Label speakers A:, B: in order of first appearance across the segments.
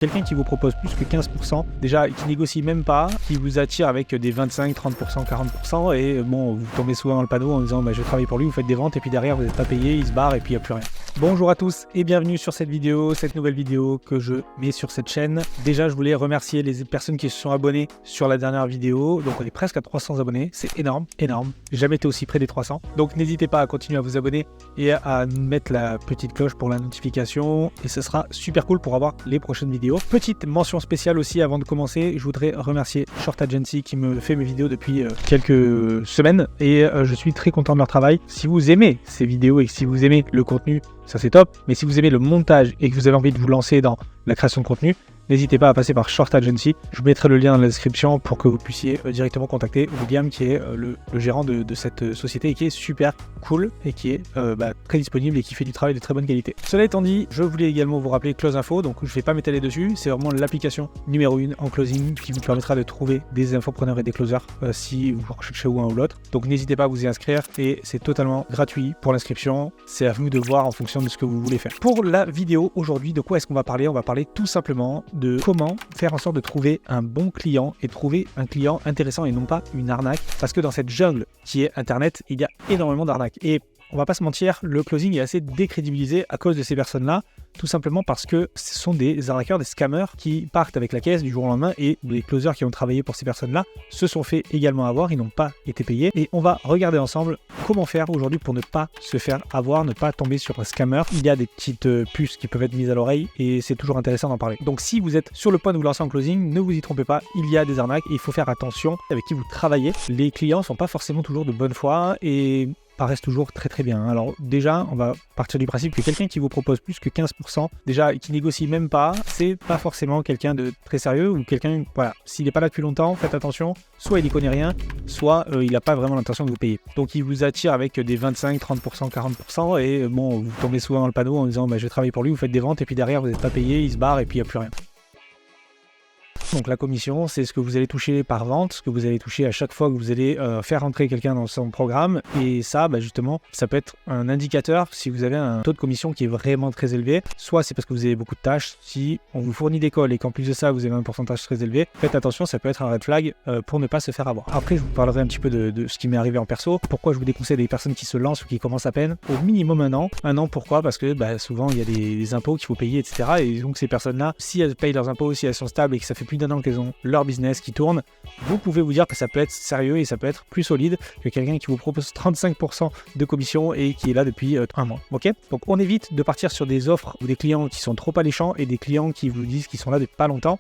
A: Quelqu'un qui vous propose plus que 15%, déjà qui négocie même pas, qui vous attire avec des 25, 30%, 40% et bon, vous tombez souvent dans le panneau en disant je travaille pour lui, vous faites des ventes et puis derrière vous n'êtes pas payé, il se barre et puis il n'y a plus rien. Bonjour à tous et bienvenue sur cette vidéo, cette nouvelle vidéo que je mets sur cette chaîne. Déjà je voulais remercier les personnes qui se sont abonnées sur la dernière vidéo, donc on est presque à 300 abonnés, c'est énorme, énorme. J'ai jamais été aussi près des 300, donc n'hésitez pas à continuer à vous abonner et à mettre la petite cloche pour la notification et ce sera super cool pour avoir les prochaines vidéos. Petite mention spéciale aussi avant de commencer, je voudrais remercier Short Agency qui me fait mes vidéos depuis quelques semaines et je suis très content de leur travail. Si vous aimez ces vidéos et si vous aimez le contenu, ça c'est top, mais si vous aimez le montage et que vous avez envie de vous lancer dans la création de contenu, n'hésitez pas à passer par Short Agency. Je vous mettrai le lien dans la description pour que vous puissiez directement contacter William qui est le gérant de cette société et qui est super cool et qui est très disponible et qui fait du travail de très bonne qualité. Cela étant dit, je voulais également vous rappeler Close Info, donc je ne vais pas m'étaler dessus, c'est vraiment l'application numéro 1 en closing qui vous permettra de trouver des infopreneurs et des closers si vous recherchez ou un ou l'autre. Donc n'hésitez pas à vous y inscrire et c'est totalement gratuit pour l'inscription, c'est à vous de voir en fonction de ce que vous voulez faire. Pour la vidéo aujourd'hui, de quoi est-ce qu'on va parler? On va parler tout simplement de comment faire en sorte de trouver un bon client et trouver un client intéressant et non pas une arnaque, parce que dans cette jungle qui est internet, il y a énormément d'arnaques et on va pas se mentir, le closing est assez décrédibilisé à cause de ces personnes-là, tout simplement parce que ce sont des arnaqueurs, des scammers qui partent avec la caisse du jour au lendemain et les closers qui ont travaillé pour ces personnes-là se sont fait également avoir, ils n'ont pas été payés et on va regarder ensemble comment faire aujourd'hui pour ne pas se faire avoir, ne pas tomber sur un scammer. Il y a des petites puces qui peuvent être mises à l'oreille et c'est toujours intéressant d'en parler. Donc si vous êtes sur le point de vous lancer en closing, ne vous y trompez pas, il y a des arnaques et il faut faire attention avec qui vous travaillez. Les clients ne sont pas forcément toujours de bonne foi et paraissent toujours très bien. Alors déjà, on va partir du principe que quelqu'un qui vous propose plus que 15%, déjà qui négocie même pas, c'est pas forcément quelqu'un de très sérieux ou quelqu'un, voilà, s'il n'est pas là depuis longtemps, faites attention, soit il n'y connaît rien, soit il n'a pas vraiment l'intention de vous payer. Donc il vous attire avec des 25, 30%, 40% et bon, vous tombez souvent dans le panneau en disant je travaille pour lui, vous faites des ventes et puis derrière vous n'êtes pas payé, il se barre et puis il n'y a plus rien. Donc la commission, c'est ce que vous allez toucher par vente, ce que vous allez toucher à chaque fois que vous allez faire entrer quelqu'un dans son programme. Et ça, justement, ça peut être un indicateur si vous avez un taux de commission qui est vraiment très élevé. Soit c'est parce que vous avez beaucoup de tâches. Si on vous fournit des calls et qu'en plus de ça, vous avez un pourcentage très élevé, faites attention, ça peut être un red flag pour ne pas se faire avoir. Après, je vous parlerai un petit peu de ce qui m'est arrivé en perso. Pourquoi je vous déconseille des personnes qui se lancent ou qui commencent à peine? Au minimum un an. Un an, pourquoi? Parce que souvent, il y a des impôts qu'il faut payer, etc. Et donc ces personnes-là, si elles payent leurs impôts, si elles sont stables et que ça fait plus d'un an qu'elles ont leur business qui tourne, vous pouvez vous dire que ça peut être sérieux et ça peut être plus solide que quelqu'un qui vous propose 35% de commission et qui est là depuis un mois. Ok? Donc on évite de partir sur des offres ou des clients qui sont trop alléchants et des clients qui vous disent qu'ils sont là depuis pas longtemps.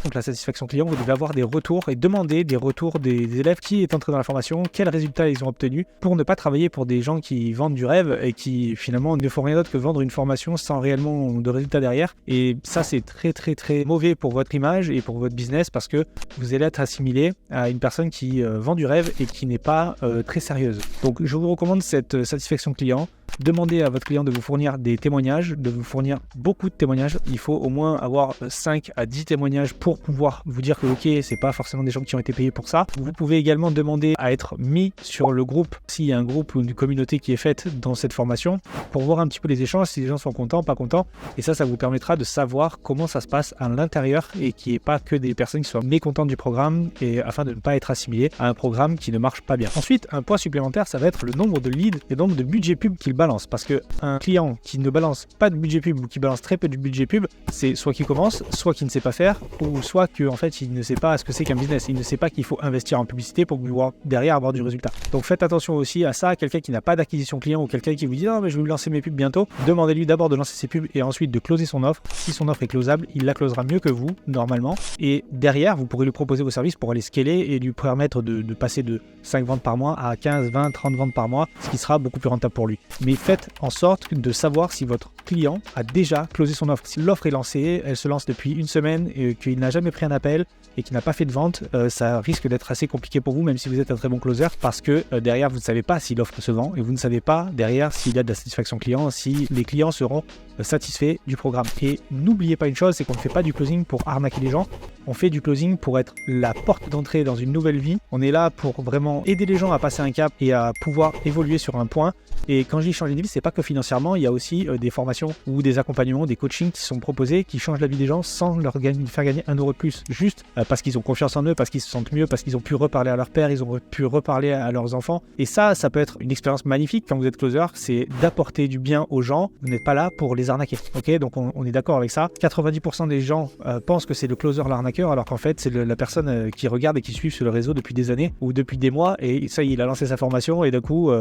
A: Donc la satisfaction client, vous devez avoir des retours et demander des retours des élèves qui est entré dans la formation, quels résultats ils ont obtenus pour ne pas travailler pour des gens qui vendent du rêve et qui finalement ne font rien d'autre que vendre une formation sans réellement de résultats derrière. Et ça c'est très mauvais pour votre image et pour votre business parce que vous allez être assimilé à une personne qui vend du rêve et qui n'est pas très sérieuse. Donc je vous recommande cette satisfaction client. Demandez à votre client de vous fournir des témoignages, de vous fournir beaucoup de témoignages. Il faut au moins avoir 5 à 10 témoignages pour pouvoir vous dire que ok, c'est pas forcément des gens qui ont été payés pour ça. Vous pouvez également demander à être mis sur le groupe s'il y a un groupe ou une communauté qui est faite dans cette formation pour voir un petit peu les échanges, si les gens sont contents, pas contents. Et ça vous permettra de savoir comment ça se passe à l'intérieur et qu'il n'y ait pas que des personnes qui soient mécontentes du programme et afin de ne pas être assimilé à un programme qui ne marche pas bien. Ensuite, un point supplémentaire, ça va être le nombre de leads et le nombre de budget pub qu'il balance. Parce qu'un client qui ne balance pas de budget pub ou qui balance très peu de budget pub, c'est soit qu'il commence, soit qu'il ne sait pas faire, ou soit qu'en fait il ne sait pas ce que c'est qu'un business. Il ne sait pas qu'il faut investir en publicité pour pouvoir derrière avoir du résultat. Donc faites attention aussi à ça. Quelqu'un qui n'a pas d'acquisition client ou quelqu'un qui vous dit non mais je vais me lancer mes pubs bientôt, demandez-lui d'abord de lancer ses pubs et ensuite de closer son offre. Si son offre est closable, il la closera mieux que vous normalement. Et derrière, vous pourrez lui proposer vos services pour aller scaler et lui permettre de passer de 5 ventes par mois à 15, 20, 30 ventes par mois, ce qui sera beaucoup plus rentable pour lui. Mais faites en sorte de savoir si votre client a déjà closé son offre. Si l'offre est lancée, elle se lance depuis une semaine et qu'il n'a jamais pris un appel et qu'il n'a pas fait de vente, ça risque d'être assez compliqué pour vous, même si vous êtes un très bon closer, parce que derrière, vous ne savez pas si l'offre se vend et vous ne savez pas derrière s'il y a de la satisfaction client, si les clients seront satisfaits du programme. Et n'oubliez pas une chose, c'est qu'on ne fait pas du closing pour arnaquer les gens, On fait du closing pour être la porte d'entrée dans une nouvelle vie. On est là pour vraiment aider les gens à passer un cap et à pouvoir évoluer sur un point. Et quand je dis changer de vie, c'est pas que financièrement, il y a aussi des formations ou des accompagnements, des coachings qui sont proposés, qui changent la vie des gens sans leur faire gagner 1 euro de plus, juste parce qu'ils ont confiance en eux, parce qu'ils se sentent mieux, parce qu'ils ont pu reparler à leur père, ils ont pu reparler à leurs enfants. Et ça peut être une expérience magnifique quand vous êtes closer, c'est d'apporter du bien aux gens. Vous n'êtes pas là pour les arnaquer. Ok, donc on est d'accord avec ça. 90% des gens pensent que c'est le closer l'arnaqueur, alors qu'en fait c'est la personne qui regarde et qui suit sur le réseau depuis des années ou depuis des mois, et ça il a lancé sa formation et d'un coup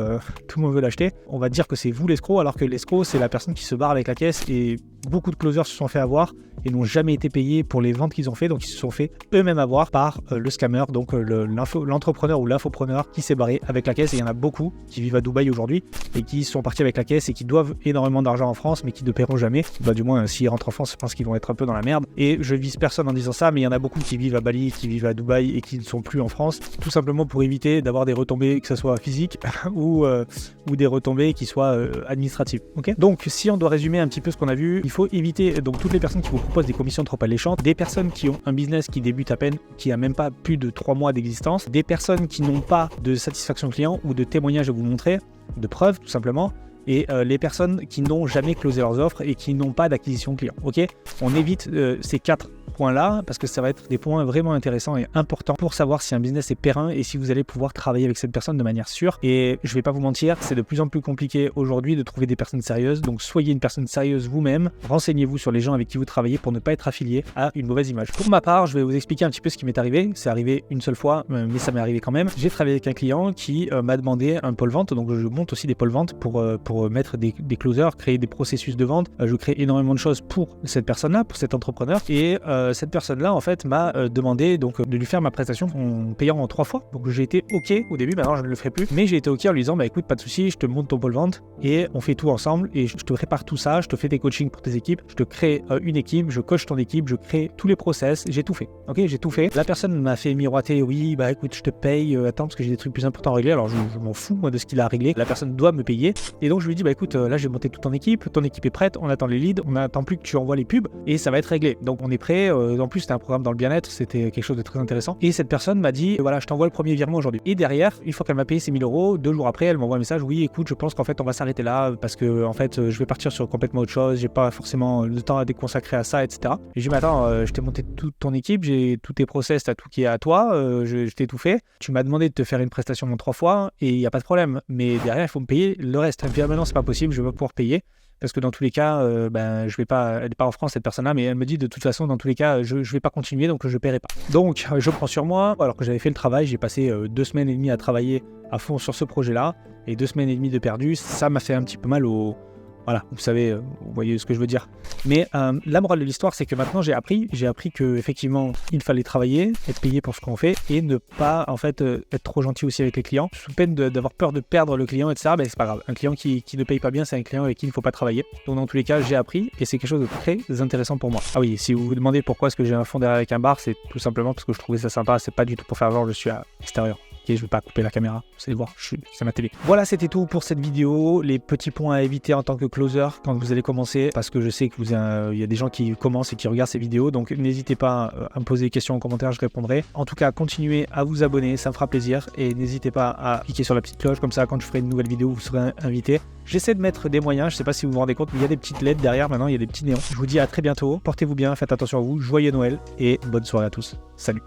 A: tout le monde veut l'acheter. On va dire que c'est vous l'escroc, alors que l'escroc c'est la personne qui se barre avec la caisse, et beaucoup de closers se sont fait avoir et n'ont jamais été payés pour les ventes qu'ils ont fait, donc ils se sont fait eux-mêmes avoir par le scammer, donc l'entrepreneur ou l'infopreneur qui s'est barré avec la caisse. Et il y en a beaucoup qui vivent à Dubaï aujourd'hui et qui sont partis avec la caisse et qui doivent énormément d'argent en France mais qui ne paieront jamais. Bah, du moins s'ils rentrent en France, je pense qu'ils vont être un peu dans la merde, et je vise personne en disant ça, mais il y en a beaucoup qui vivent à Bali, qui vivent à Dubaï et qui ne sont plus en France, tout simplement pour éviter d'avoir des retombées, que ce soit physiques ou des retombées qui soient administratives. Okay, donc si on doit résumer un petit peu ce qu'on a vu, il faut éviter donc toutes les personnes qui vous proposent des commissions trop alléchantes, des personnes qui ont un business qui débute à peine, qui a même pas plus de 3 mois d'existence, des personnes qui n'ont pas de satisfaction client ou de témoignages à vous montrer, de preuves tout simplement, et les personnes qui n'ont jamais closé leurs offres et qui n'ont pas d'acquisition client. Ok, on évite ces 4 points-là parce que ça va être des points vraiment intéressants et importants pour savoir si un business est périn et si vous allez pouvoir travailler avec cette personne de manière sûre. Et je vais pas vous mentir, c'est de plus en plus compliqué aujourd'hui de trouver des personnes sérieuses, donc soyez une personne sérieuse vous-même, renseignez-vous sur les gens avec qui vous travaillez pour ne pas être affilié à une mauvaise image. Pour ma part, je vais vous expliquer un petit peu ce qui m'est arrivé. C'est arrivé une seule fois, mais ça m'est arrivé quand même. J'ai travaillé avec un client qui m'a demandé un pôle vente, donc je monte aussi des pôles vente pour mettre des closers, créer des processus de vente. Je crée énormément de choses pour cette personne-là, pour cet entrepreneur, et cette personne-là en fait m'a demandé donc de lui faire ma prestation en payant en 3 fois. Donc j'ai été ok au début, maintenant je ne le ferai plus, mais j'ai été ok en lui disant bah écoute, pas de souci, je te monte ton pôle vente et on fait tout ensemble et je te prépare tout ça, je te fais des coachings pour tes équipes, je te crée une équipe, je coach ton équipe, je crée tous les process, j'ai tout fait. Ok, j'ai tout fait. La personne m'a fait miroiter oui bah écoute, je te paye, attends parce que j'ai des trucs plus importants à régler. Alors je m'en fous moi de ce qu'il a réglé, la personne doit me payer, et donc je lui dis bah écoute, là j'ai monté toute ton équipe est prête, on attend les leads, on n'attend plus que tu envoies les pubs et ça va être réglé. Donc on est prêt, en plus c'était un programme dans le bien-être, c'était quelque chose de très intéressant. Et cette personne m'a dit voilà, je t'envoie le premier virement aujourd'hui. Et derrière, une fois qu'elle m'a payé ses 1000 euros, 2 jours après, elle m'envoie un message, oui écoute, je pense qu'en fait on va s'arrêter là parce que en fait je vais partir sur complètement autre chose, j'ai pas forcément le temps à déconsacrer à ça, etc. Et je lui dis mais attends, je t'ai monté toute ton équipe, j'ai tous tes process, t'as tout qui est à toi, je t'ai tout fait. Tu m'as demandé de te faire une prestation en 3 fois et il n'y a pas de problème. Mais derrière, il faut me payer le reste. Elle me dit ah, maintenant c'est pas possible, je vais pas pouvoir payer. Parce que dans tous les cas, je vais pas, elle n'est pas en France cette personne-là, mais elle me dit de toute façon, dans tous les cas, je vais pas continuer, donc je paierai pas. Donc je prends sur moi, alors que j'avais fait le travail, j'ai passé 2 semaines et demie à travailler à fond sur ce projet-là, et 2 semaines et demie de perdu, ça m'a fait un petit peu mal au... Voilà, vous savez, vous voyez ce que je veux dire. Mais la morale de l'histoire, c'est que maintenant j'ai appris que effectivement il fallait travailler, être payé pour ce qu'on fait et ne pas en fait être trop gentil aussi avec les clients, sous peine d'avoir peur de perdre le client, etc. Ben c'est pas grave. Un client qui ne paye pas bien, c'est un client avec qui il ne faut pas travailler. Donc dans tous les cas, j'ai appris et c'est quelque chose de très intéressant pour moi. Ah oui, si vous vous demandez pourquoi est-ce que j'ai un fond derrière avec un bar, c'est tout simplement parce que je trouvais ça sympa. C'est pas du tout pour faire genre je suis à l'extérieur. Ok, je vais pas couper la caméra, vous allez voir, c'est ma télé. Voilà, c'était tout pour cette vidéo. Les petits points à éviter en tant que closer quand vous allez commencer, parce que je sais que il y a des gens qui commencent et qui regardent ces vidéos, donc n'hésitez pas à me poser des questions en commentaire, je répondrai. En tout cas, continuez à vous abonner, ça me fera plaisir, et n'hésitez pas à cliquer sur la petite cloche, comme ça quand je ferai une nouvelle vidéo, vous serez invité. J'essaie de mettre des moyens, je sais pas si vous vous rendez compte, mais il y a des petites LED derrière maintenant, il y a des petits néons. Je vous dis à très bientôt, portez-vous bien, faites attention à vous, joyeux Noël et bonne soirée à tous. Salut.